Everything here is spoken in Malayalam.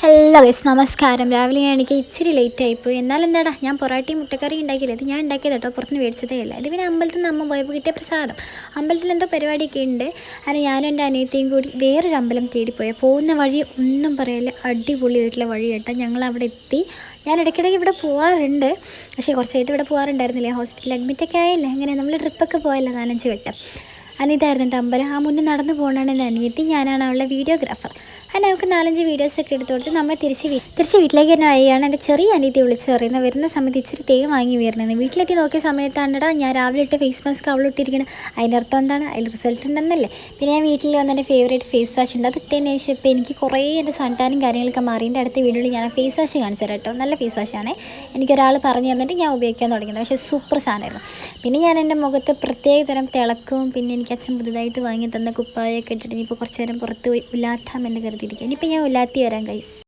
ഹലോ ഗൈസ്, നമസ്കാരം. രാവിലെ ഞാൻ എനിക്ക് ഇച്ചിരി ലേറ്റ് ആയിപ്പോയി. എന്നാലും എന്താടാ, ഞാൻ പൊറാട്ടയും മുട്ടക്കറി ഉണ്ടാക്കിയില്ല. ഇത് ഞാൻ ഉണ്ടാക്കിയത് കേട്ടോ, പുറത്തുനിന്ന് മേടിച്ചതേ ഇല്ല. ഇത് പിന്നെ അമ്പലത്തിൽ നിന്ന് അമ്മ പോയപ്പോൾ കിട്ടിയ പ്രസാദം. അമ്പലത്തിൽ എന്തോ പരിപാടിയൊക്കെ ഉണ്ട്. അങ്ങനെ ഞാനും എൻ്റെ അനിയത്തിയും കൂടി വേറൊരു അമ്പലം തേടിപ്പോയി. പോകുന്ന വഴി ഒന്നും പറയല്ല, അടിപൊളിയായിട്ടുള്ള വഴി കേട്ടോ. ഞങ്ങൾ അവിടെ എത്തി. ഞാൻ ഇടയ്ക്കിടയ്ക്ക് ഇവിടെ പോകാറുണ്ട്, പക്ഷേ കുറച്ചായിട്ട് ഇവിടെ പോകാറുണ്ടായിരുന്നില്ല. ഹോസ്പിറ്റലിൽ അഡ്മിറ്റൊക്കെ ആയല്ലേ, അങ്ങനെ നമ്മൾ ട്രിപ്പൊക്കെ പോയല്ലോ 4-5 വട്ടം. അനിതായിരുന്നു എൻ്റെ അമ്പലം. ആ മുന്നേ നടന്നു പോകണമാണ് എൻ്റെ അനിയത്തി, ഞാനാണ് അവളുടെ വീഡിയോഗ്രാഫർ. അങ്ങനെ അവൾക്ക് 4-5 വീഡിയോസൊക്കെ എടുത്ത് കൊടുത്ത് നമ്മൾ തിരിച്ച് വീട്ടിലേക്ക് തന്നെ ആയാണ് എൻ്റെ ചെറിയ അനിയത്തി വിളിച്ച് പറയുന്നത്. വരുന്ന സമയത്ത് ഇച്ചിരി തേൻ വാങ്ങി വരുന്നത്. വീട്ടിലെത്തി നോക്കിയ സമയത്താണ്ടടാ ഞാൻ രാവിലെ ഇട്ട് ഫേസ് മാസ്ക് അവളിട്ടിരിക്കണം. അതിൻ്റെ അർത്ഥം എന്താണ്? അതിൽ റിസൾട്ട് ഉണ്ടെന്നല്ലേ. പിന്നെ ഞാൻ വീട്ടിൽ വന്ന് എൻ്റെ ഫേവറേറ്റ് ഫേസ് വാഷ് ഉണ്ട്, അത് ഇട്ടതിന് ശേഷം ഇപ്പോൾ എനിക്ക് കുറേ എൻ്റെ സൺടാനും കാര്യങ്ങളൊക്കെ മാറി. എൻ്റെ അടുത്ത വീഡിയോയിൽ ഞാൻ ഫേസ് വാഷ് കാണിച്ചു തരാം കേട്ടോ. നല്ല ഫേസ് വാഷാണ്, എനിക്കൊരാൾ പറഞ്ഞു തന്നിട്ട് ഞാൻ ഉപയോഗിക്കാൻ തുടങ്ങിയത്. പക്ഷേ സൂപ്പർ സാധനമായിരുന്നു. പിന്നെ ഞാൻ എൻ്റെ മുഖത്ത് പ്രത്യേക തരം തിളക്കവും പിന്നെ എനിക്ക് അച്ഛൻ പുതുതായിട്ട് വാങ്ങി തന്ന കുപ്പായൊക്കെ ഇട്ടിട്ട് ഇനിയിപ്പോൾ കുറച്ച് നേരം പുറത്ത് പോയി ഉലാത്താമെന്ന് കരുതിയിരിക്കുക. ഇനിയിപ്പോൾ ഞാൻ ഉലാത്തി വരാം ഗൈസ്.